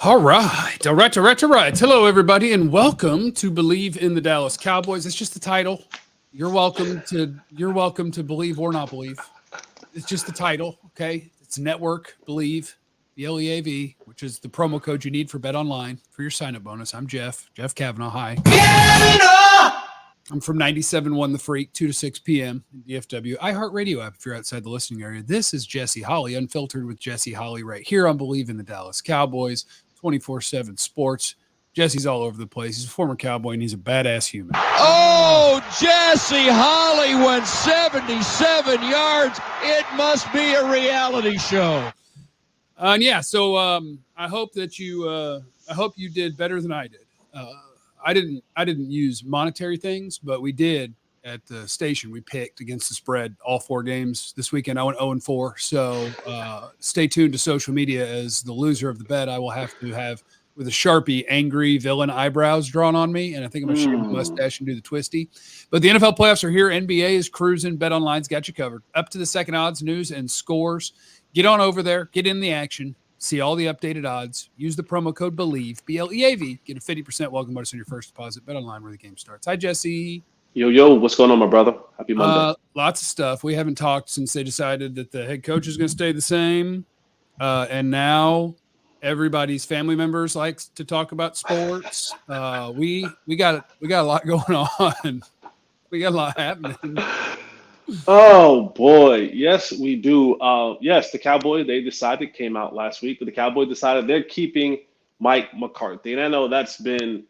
All right. All right. All right. All right. Hello, everybody, and welcome to Bleav in the Dallas Cowboys. It's just the title. You're welcome to believe or not believe. It's just the title. Okay. It's network Bleav, Bleav, which is the promo code you need for Bet Online for your sign up bonus. I'm Jeff Cavanaugh. Hi. I'm from 97.1 The Freak, 2 to 6 p.m. in DFW. iHeartRadio app if you're outside the listening area. This is Jesse Holley, Unfiltered with Jesse Holley, right here on Bleav in the Dallas Cowboys, 24/7 sports. Jesse's all over the place. He's a former Cowboy, and he's a badass human. Oh, Jesse Holley went 77 yards. It must be a reality show. So I hope that you did better than I did. I didn't use monetary things, but we did at the station. We picked against the spread all 4 games this weekend. I went 0-4. So stay tuned to social media as the loser of the bet. I will have to have with a Sharpie angry villain eyebrows drawn on me, and I think I'm gonna shave my mustache and do the twisty. But the NFL playoffs are here. NBA is cruising. Bet Online's got you covered. Up to the second odds, news, and scores. Get on over there. Get in the action. See all the updated odds. Use the promo code Bleav, BLEAV. Get a 50% welcome bonus on your first deposit. Bet Online where the game starts. Hi, Jesse. Yo, what's going on, my brother? Happy Monday. Lots of stuff. We haven't talked since they decided that the head coach is going to stay the same. And now everybody's family members likes to talk about sports. We got a lot going on. We got a lot happening. Oh boy, yes, we do. Yes, the Cowboys, they decided, came out last week, but the Cowboys decided they're keeping Mike McCarthy. And I know that's been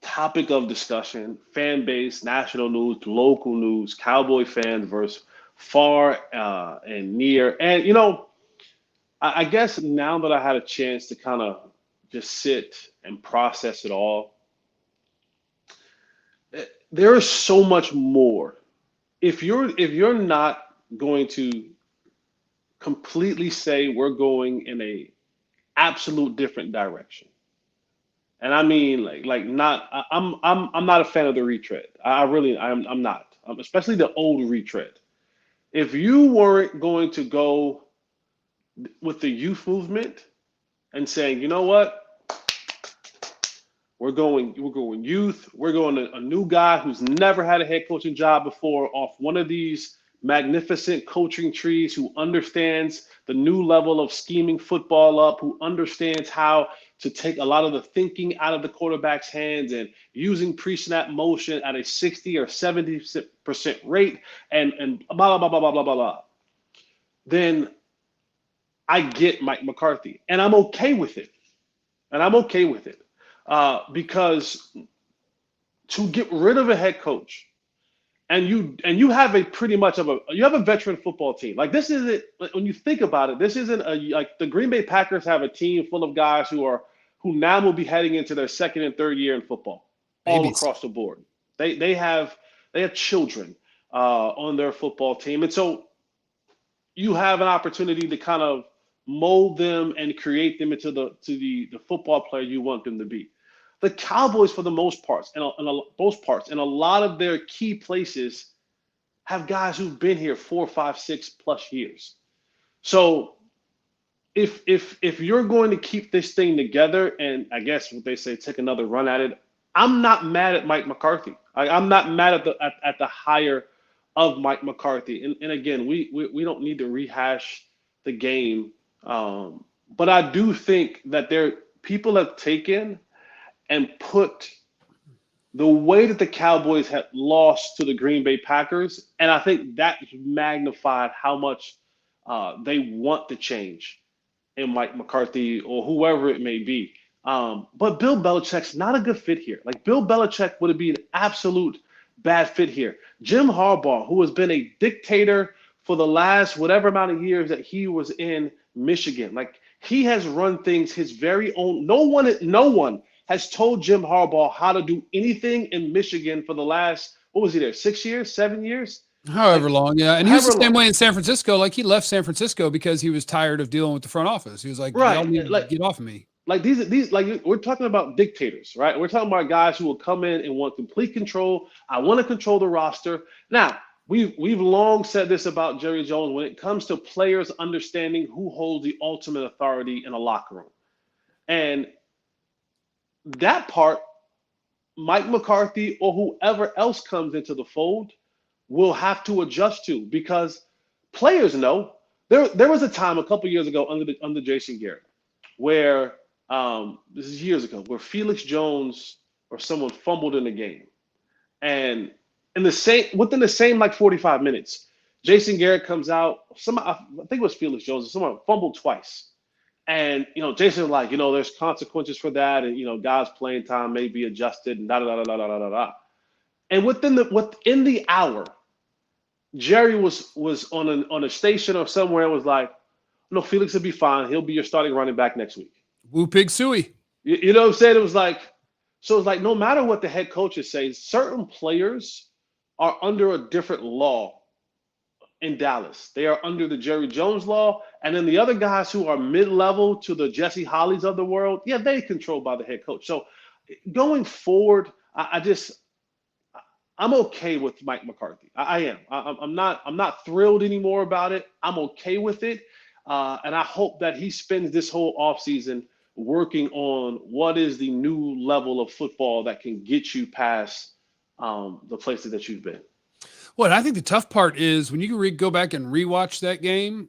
topic of discussion, fan base, national news, local news, Cowboy fans versus far and near. And I guess now that I had a chance to kind of just sit and process it all, there is so much more. If you're not going to completely say we're going in a absolute different direction, and I mean like not, I'm not a fan of the retread. I'm not, especially the old retread. If you weren't going to go with the youth movement and saying, you know what, we're going youth. We're going a new guy who's never had a head coaching job before off one of these magnificent coaching trees, who understands the new level of scheming football up, who understands how to take a lot of the thinking out of the quarterback's hands and using pre-snap motion at a 60 or 70% rate and blah, blah, blah, blah, blah, blah, blah. Then I get Mike McCarthy, and I'm okay with it. Because to get rid of a head coach, and you have a veteran football team. Like, this isn't, when you think about it, this isn't like the Green Bay Packers have a team full of guys who now will be heading into their second and third year in football, all across the board. They have children on their football team, and so you have an opportunity to kind of mold them and create them into the football player you want them to be. The Cowboys, for the most parts, and a lot of their key places, have guys who've been here 4, 5, 6+ years. So if you're going to keep this thing together, and I guess what they say, take another run at it, I'm not mad at Mike McCarthy. I'm not mad at the hire of Mike McCarthy. And again, we don't need to rehash the game. But I do think that people have taken and put the way that the Cowboys had lost to the Green Bay Packers, and I think that magnified how much they want to change in Mike McCarthy or whoever it may be. But Bill Belichick's not a good fit here. Like, Bill Belichick would be an absolute bad fit here. Jim Harbaugh, who has been a dictator for the last whatever amount of years that he was in Michigan, like, he has run things his very own. No one has told Jim Harbaugh how to do anything in Michigan for the last, what was he there, 6 years, 7 years? However long, yeah. And he was the same way in San Francisco. Like, he left San Francisco because he was tired of dealing with the front office. He was like, y'all need to get off of me. Like, these, like, we're talking about dictators, right? We're talking about guys who will come in and want complete control. I want to control the roster. Now, we've long said this about Jerry Jones when it comes to players understanding who holds the ultimate authority in a locker room. And that part, Mike McCarthy or whoever else comes into the fold will have to adjust to, because players know. There was a time a couple years ago under Jason Garrett where this is years ago, where Felix Jones or someone fumbled in the game, and within the same like 45 minutes, Jason Garrett comes out. I think it was Felix Jones. Someone fumbled twice. And, Jason was like, there's consequences for that. And, guys' playing time may be adjusted and da da da da da da da. And within the hour, Jerry was on a station or somewhere and was like, no, Felix will be fine. He'll be your starting running back next week. Woo pig suey. You know what I'm saying? It was like no matter what the head coaches say, certain players are under a different law in Dallas. They are under the Jerry Jones law. And then the other guys who are mid-level to the Jesse Hollies of the world, yeah, they're controlled by the head coach. So going forward, I'm okay with Mike McCarthy. I am. I'm not thrilled anymore about it. I'm okay with it. And I hope that he spends this whole offseason working on what is the new level of football that can get you past the places that you've been. Well, I think the tough part is when you go back and rewatch that game,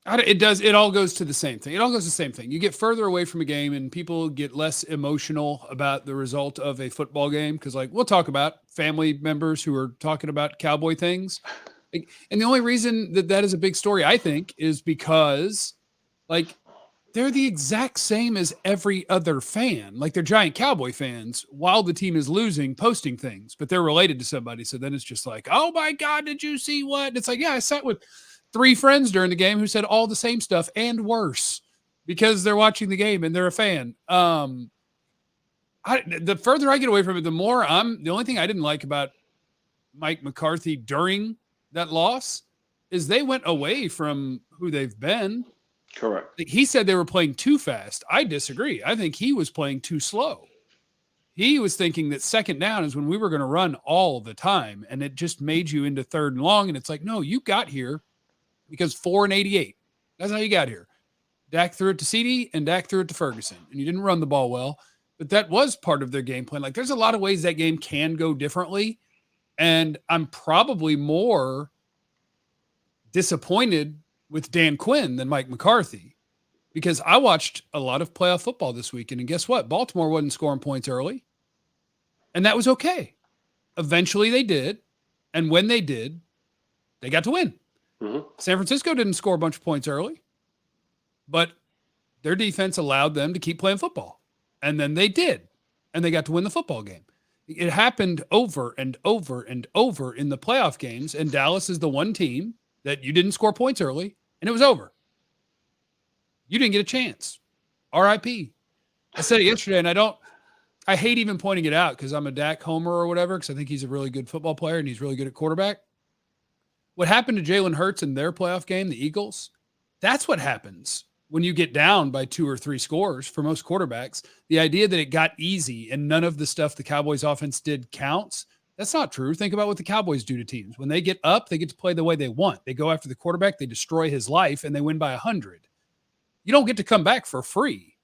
it all goes to the same thing. It all goes to the same thing. You get further away from a game and people get less emotional about the result of a football game. Cause we'll talk about family members who are talking about cowboy things. And the only reason that is a big story, I think, is because they're the exact same as every other fan. They're giant cowboy fans while the team is losing, posting things, but they're related to somebody. So then it's just like, oh my God, did you see what? And it's like, yeah, I sat with 3 friends during the game who said all the same stuff and worse because they're watching the game and they're a fan. The further I get away from it, the more the only thing I didn't like about Mike McCarthy during that loss is they went away from who they've been. Correct. He said they were playing too fast. I disagree. I think he was playing too slow. He was thinking that second down is when we were going to run all the time, and it just made you into third and long. And it's like, no, you got here because 4 and 88. That's how you got here. Dak threw it to CD and Dak threw it to Ferguson, and you didn't run the ball well. But that was part of their game plan. There's a lot of ways that game can go differently, and I'm probably more disappointed with Dan Quinn than Mike McCarthy, because I watched a lot of playoff football this weekend, and guess what? Baltimore wasn't scoring points early, and that was okay. Eventually they did, and when they did, they got to win. Mm-hmm. San Francisco didn't score a bunch of points early, but their defense allowed them to keep playing football, and then they did, and they got to win the football game. It happened over and over and over in the playoff games, and Dallas is the one team that you didn't score points early, and it was over. You didn't get a chance. RIP. I said it yesterday, and I hate even pointing it out because I'm a Dak homer or whatever, because I think he's a really good football player and he's really good at quarterback. What happened to Jalen Hurts in their playoff game, the Eagles, that's what happens when you get down by 2 or 3 scores for most quarterbacks. The idea that it got easy and none of the stuff the Cowboys offense did counts, that's not true. Think about what the Cowboys do to teams. When they get up, they get to play the way they want. They go after the quarterback, they destroy his life, and they win by 100. You don't get to come back for free.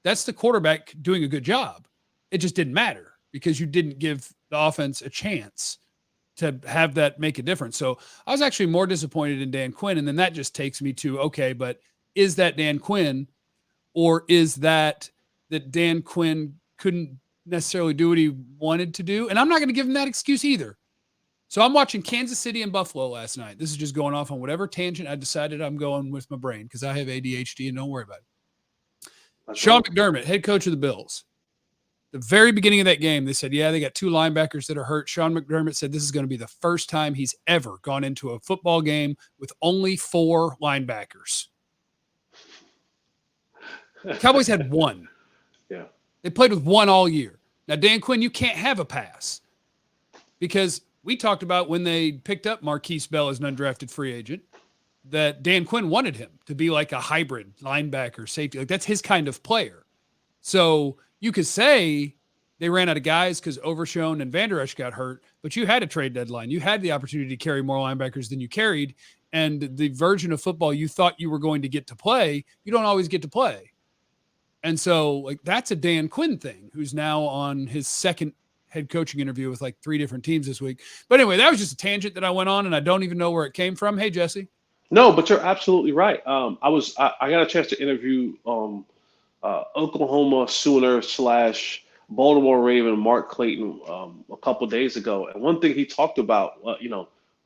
That's the quarterback doing a good job. It just didn't matter because you didn't give the offense a chance to have that make a difference. So I was actually more disappointed in Dan Quinn, and then that just takes me to, okay, but is that Dan Quinn, or is that Dan Quinn couldn't necessarily do what he wanted to do? And I'm not going to give him that excuse either. So I'm watching Kansas City and Buffalo last night. This is just going off on whatever tangent I decided I'm going with my brain because I have ADHD and don't worry about it. That's Sean right. McDermott, head coach of the Bills. The very beginning of that game, they said, yeah, they got 2 linebackers that are hurt. Sean McDermott said this is going to be the first time he's ever gone into a football game with only 4 linebackers. Cowboys had 1. Yeah. They played with 1 all year. Now, Dan Quinn, you can't have a pass because we talked about when they picked up Marquise Bell as an undrafted free agent that Dan Quinn wanted him to be like a hybrid linebacker safety. Like that's his kind of player. So you could say they ran out of guys because Overshown and Van Der Esch got hurt, but you had a trade deadline. You had the opportunity to carry more linebackers than you carried, and the version of football you thought you were going to get to play, you don't always get to play. And so like that's a Dan Quinn thing, who's now on his second head coaching interview with like 3 different teams this week. But anyway, that was just a tangent that I went on and I don't even know where it came from. Hey, Jesse. No, but you're absolutely right. I got a chance to interview Oklahoma Sooner / Baltimore Raven Mark Clayton a couple days ago, and one thing he talked about,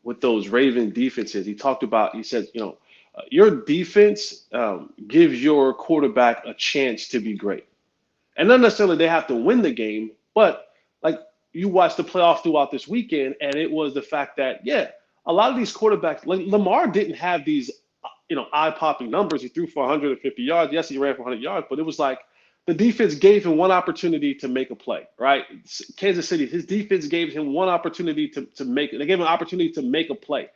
with those Raven defenses, he said, your defense gives your quarterback a chance to be great, and not necessarily they have to win the game, but like you watched the playoff throughout this weekend, and it was the fact that a lot of these quarterbacks, like Lamar, didn't have these eye-popping numbers. He threw for 150 yards. Yes, he ran for 100 yards, but it was like the defense gave him one opportunity to make a play, right? Kansas City, his defense gave him one opportunity to make it. They gave him an opportunity to make a play.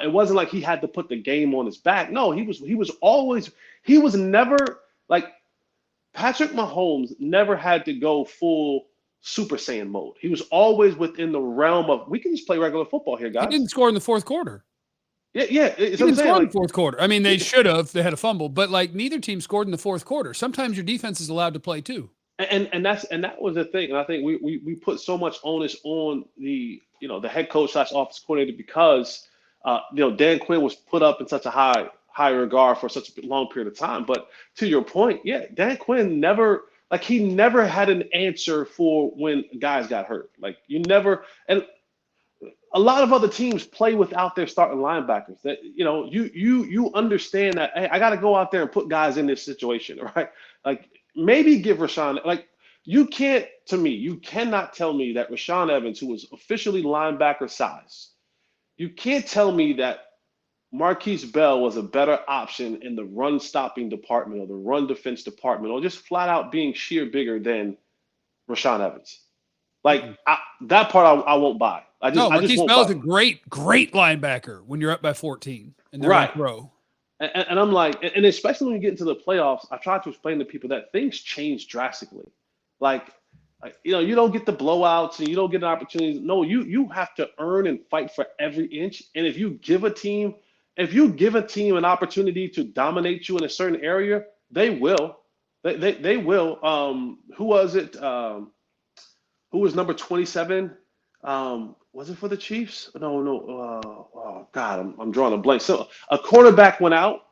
It wasn't like he had to put the game on his back. No, he was never like Patrick Mahomes never had to go full Super Saiyan mode. He was always within the realm of we can just play regular football here, guys. He didn't score in the fourth quarter. Yeah. He didn't score in the fourth quarter. I mean, they should have. They had a fumble, but like neither team scored in the fourth quarter. Sometimes your defense is allowed to play too. And that was the thing. And I think we put so much onus on the head coach / offense coordinator because Dan Quinn was put up in such a high regard for such a long period of time. But to your point, Dan Quinn never had an answer for when guys got hurt. Like and a lot of other teams play without their starting linebackers. That you understand that, hey, I got to go out there and put guys in this situation, right? Like maybe give Rashaan, like you cannot tell me that Rashaan Evans, who was officially linebacker size, you can't tell me that Marquise Bell was a better option in the run stopping department or the run defense department, or just flat out being sheer bigger than Rashaan Evans. Like that part I won't buy. Marquise Bell is a great linebacker when you're up by 14 and they're right row. And I'm like, and especially when you get into the playoffs, I try to explain to people that things change drastically. Like you don't get the blowouts and you don't get an opportunity. No, you have to earn and fight for every inch. And if you give a team an opportunity to dominate you in a certain area, they will. They will. Who was it? Who was number 27? Was it for the Chiefs? No. Oh God, I'm drawing a blank. So a cornerback went out,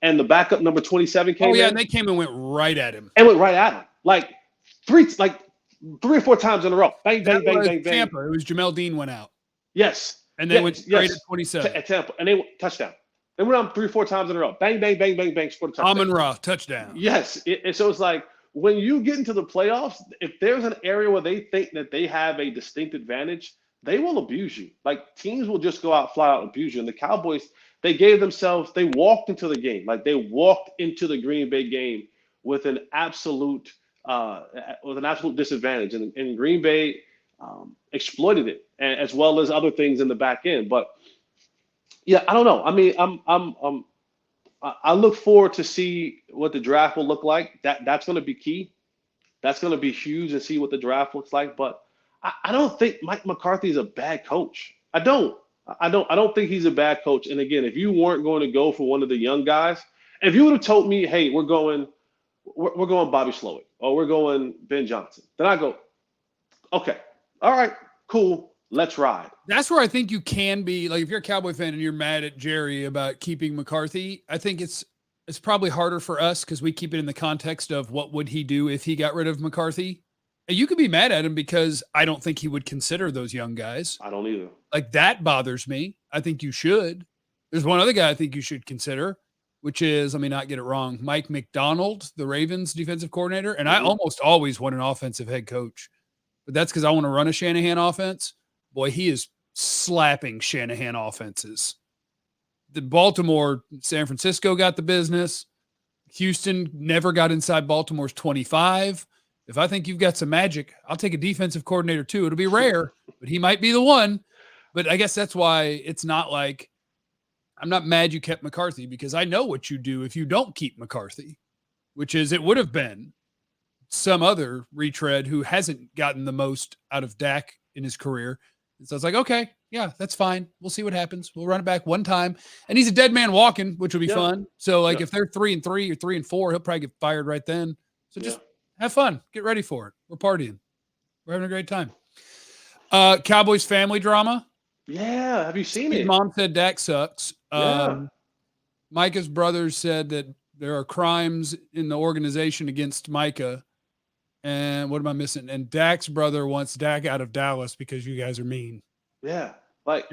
and the backup number 27 came in. And they came and went right at him. Like three or four times in a row. Bang, bang, bang, bang, bang. Tampa. It was Jamel Dean went out. Yes. And they went straight at 27. At Tampa, and they went touchdown. They went on 3 or 4 times in a row. Bang, bang, bang, bang, bang. Scored a touchdown. Amon-Ra touchdown. Yes. And so it's like, when you get into the playoffs, if there's an area where they think that they have a distinct advantage, they will abuse you. Like teams will just go out, fly out, and abuse you. And the Cowboys, they walked into the game. Like they walked into the Green Bay game with an absolute disadvantage. And Green Bay exploited it, and as well as other things in the back end. But yeah, I don't know. I mean, I look forward to see what the draft will look like. That's going to be key. That's going to be huge to see what the draft looks like. But I don't think Mike McCarthy is a bad coach. I don't think he's a bad coach. And again, if you weren't going to go for one of the young guys, if you would have told me, hey, we're going Bobby Slowick or we're going Ben Johnson, then I go, okay, all right, cool. Let's ride. That's where I think you can be, like, if you're a Cowboy fan and you're mad at Jerry about keeping McCarthy, I think it's probably harder for us because we keep it in the context of what would he do if he got rid of McCarthy. And you could be mad at him because I don't think he would consider those young guys. I don't either. Like, that bothers me. I think you should. There's one other guy I think you should consider, which is, let me not get it wrong, Mike McDonald, the Ravens defensive coordinator. And I almost always want an offensive head coach, but that's because I want to run a Shanahan offense. Boy, he is slapping Shanahan offenses. The Baltimore, San Francisco got the business. Houston never got inside Baltimore's 25. If I think you've got some magic, I'll take a defensive coordinator too. It'll be rare, but he might be the one. But I guess that's why it's not like I'm not mad you kept McCarthy, because I know what you do if you don't keep McCarthy, which is it would have been some other retread who hasn't gotten the most out of Dak in his career. So it's like, okay, Yeah, that's fine. We'll see what happens. We'll run it back one time. And he's a dead man walking, which will be fun. So, like, if they're 3-3 or 3-4, he'll probably get fired right then. So just have fun. Get ready for it. We're partying. We're having a great time. Cowboys family drama. Yeah, have you seen it? Mom said Dak sucks. Yeah. Micah's brothers said that there are crimes in the organization against Micah. And what am I missing? And Dak's brother wants Dak out of Dallas because you guys are mean. Yeah. Like,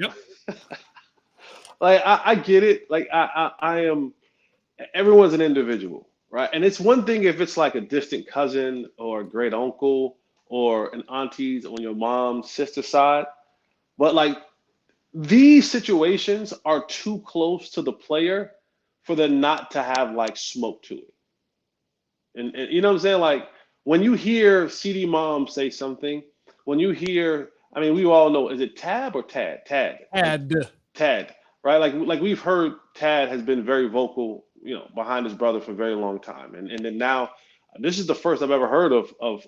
like I get it. Like I am, everyone's an individual, right? And it's one thing if it's like a distant cousin or a great uncle or an auntie's on your mom's sister side. But like these situations are too close to the player for them not to have like smoke to it. And you know what I'm saying? Like when you hear CD Mom say something, when you hear, I mean, we all know, is it Tab or Tad? Tad, right? Like we've heard Tad has been very vocal, you know, behind his brother for a very long time. And then now this is the first I've ever heard of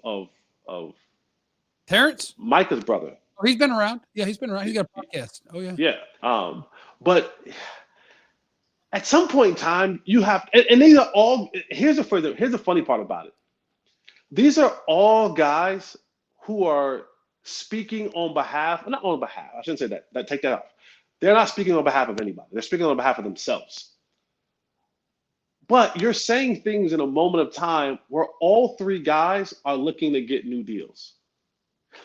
Terrence? Micah's brother. Oh, he's been around. Yeah, he's been around. He's got a podcast. Oh, yeah. Yeah. But at some point in time, you have, and these are all, here's the funny part about it. These are all guys who are speaking on behalf, not on behalf, I shouldn't say that, take that off. They're not speaking on behalf of anybody. They're speaking on behalf of themselves. But you're saying things in a moment of time where all three guys are looking to get new deals.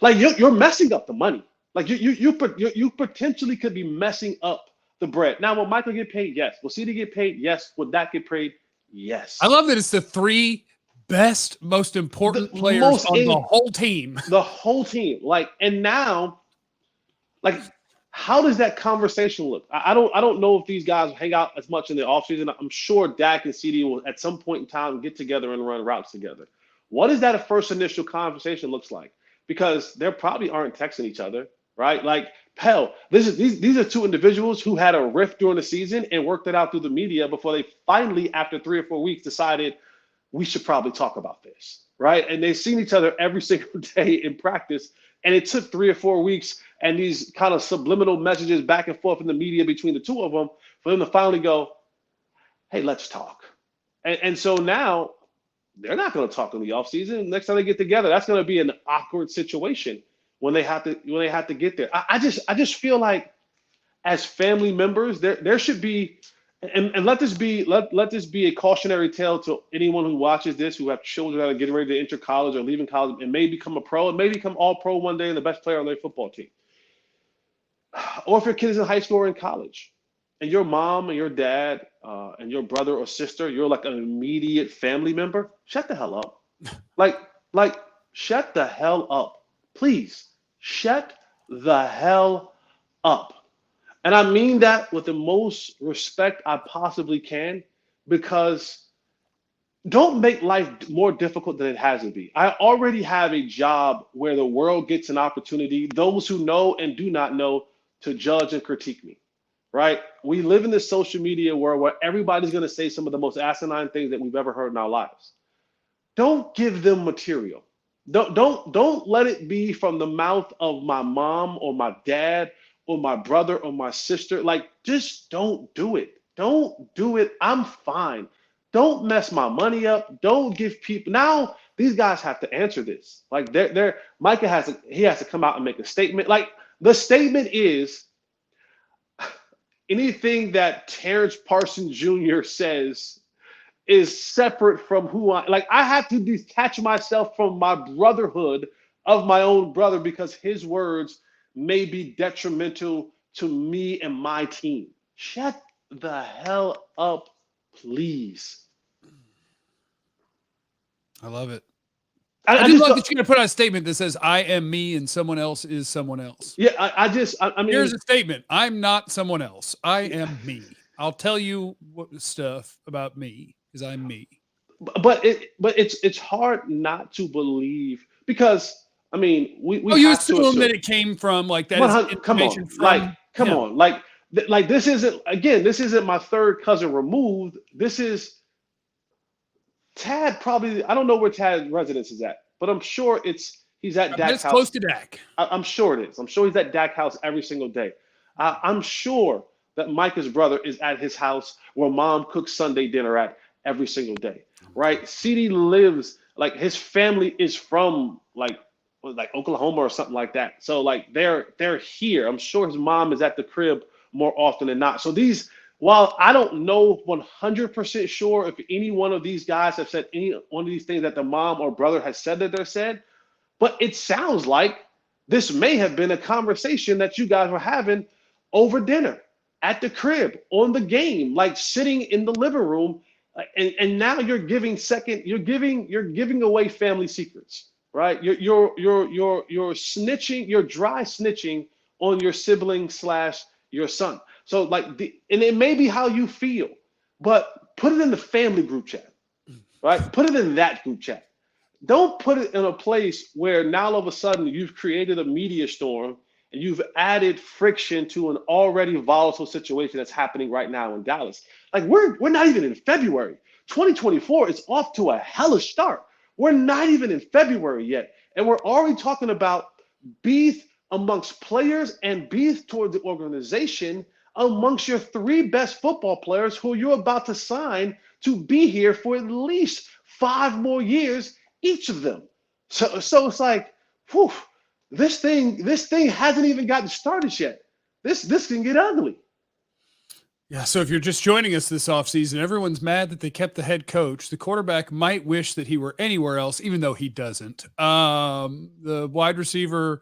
Like you're messing up the money. Like you potentially could be messing up the bread. Now, will Michael get paid? Yes. Will CD get paid? Yes. Will Dak get paid? Yes. I love that it's the three best, most important players on the whole team. The whole team. Like, and now, like, how does that conversation look? I don't know if these guys hang out as much in the offseason. I'm sure Dak and CD will at some point in time get together and run routes together. What does that first initial conversation looks like? Because they probably aren't texting each other, right? Like, hell, these are two individuals who had a rift during the season and worked it out through the media before they finally, after 3 or 4 weeks, decided we should probably talk about this, right? And they've seen each other every single day in practice, and it took 3 or 4 weeks and these kind of subliminal messages back and forth in the media between the two of them for them to finally go, hey, let's talk. And so now they're not going to talk in the offseason. Next time they get together, that's going to be an awkward situation when they have to get there. I just feel like as family members, there should be, and let this be a cautionary tale to anyone who watches this, who have children that are getting ready to enter college or leaving college and may become a pro and may become all pro one day and the best player on their football team. Or if your kid is in high school or in college and your mom and your dad and your brother or sister, you're like an immediate family member, shut the hell up. Like shut the hell up. Please, shut the hell up. And I mean that with the most respect I possibly can, because don't make life more difficult than it has to be. I already have a job where the world gets an opportunity, those who know and do not know, to judge and critique me, right? We live in this social media world where everybody's going to say some of the most asinine things that we've ever heard in our lives. Don't give them material. Don't let it be from the mouth of my mom or my dad or my brother or my sister. Like, just don't do it. Don't do it. I'm fine. Don't mess my money up. Don't give people. Now these guys have to answer this. Like Micah has to come out and make a statement. Like, the statement is anything that Terrence Parsons Jr. says is separate from who I have to detach myself from my brotherhood of my own brother because his words may be detrimental to me and my team. Shut the hell up, please. I love it. I just love that you're going to put out a statement that says, I am me and someone else is someone else. Yeah, I mean. Here's a statement. I'm not someone else. I am me. I'll tell you stuff about me because I'm me. But it's hard not to believe because, I mean, we you assume that it came from like that. Is information come on. Like this isn't my third cousin removed. This is Tad probably, I don't know where Tad's residence is at, but I'm sure it's He's at That's Dak's house. close to Dak. I'm sure it is. I'm sure he's at Dak's house every single day. I'm sure that Micah's brother is at his house where mom cooks Sunday dinner at every single day, right? CD lives, like his family is from like Oklahoma or something like that. So like they're here. I'm sure his mom is at the crib more often than not. So while I don't know 100% sure if any one of these guys have said any one of these things that the mom or brother has said that they're said, but it sounds like this may have been a conversation that you guys were having over dinner, at the crib, on the game, like sitting in the living room, and now you're giving away family secrets, right? You're snitching, you're dry snitching on your sibling / your son. So like and it may be how you feel, but put it in the family group chat, right? Put it in that group chat. Don't put it in a place where now all of a sudden you've created a media storm and you've added friction to an already volatile situation that's happening right now in Dallas. Like we're not even in February. 2024 is off to a hellish start. We're not even in February yet, and we're already talking about beef amongst players and beef toward the organization amongst your 3 best football players who you're about to sign to be here for at least 5 more years, each of them. So it's like, whew, this thing hasn't even gotten started yet. This can get ugly. Yeah, so if you're just joining us this offseason, everyone's mad that they kept the head coach. The quarterback might wish that he were anywhere else, even though he doesn't. The wide receiver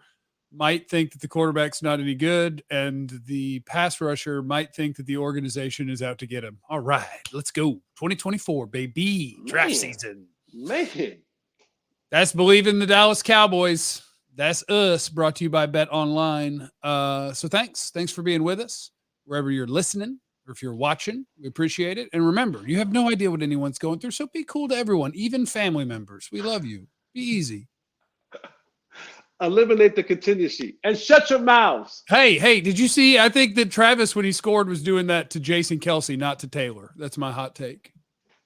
might think that the quarterback's not any good, and the pass rusher might think that the organization is out to get him. All right, let's go. 2024, baby. Draft season. Man. That's Bleav in the Dallas Cowboys. That's us, brought to you by Bet Online. So thanks for being with us, wherever you're listening or if you're watching. We appreciate it. And remember, you have no idea what anyone's going through, so be cool to everyone, even family members. We love you. Be easy. Eliminate the contingency and shut your mouths. Hey, did you see? I think that Travis, when he scored, was doing that to Jason Kelsey, not to Taylor. That's my hot take.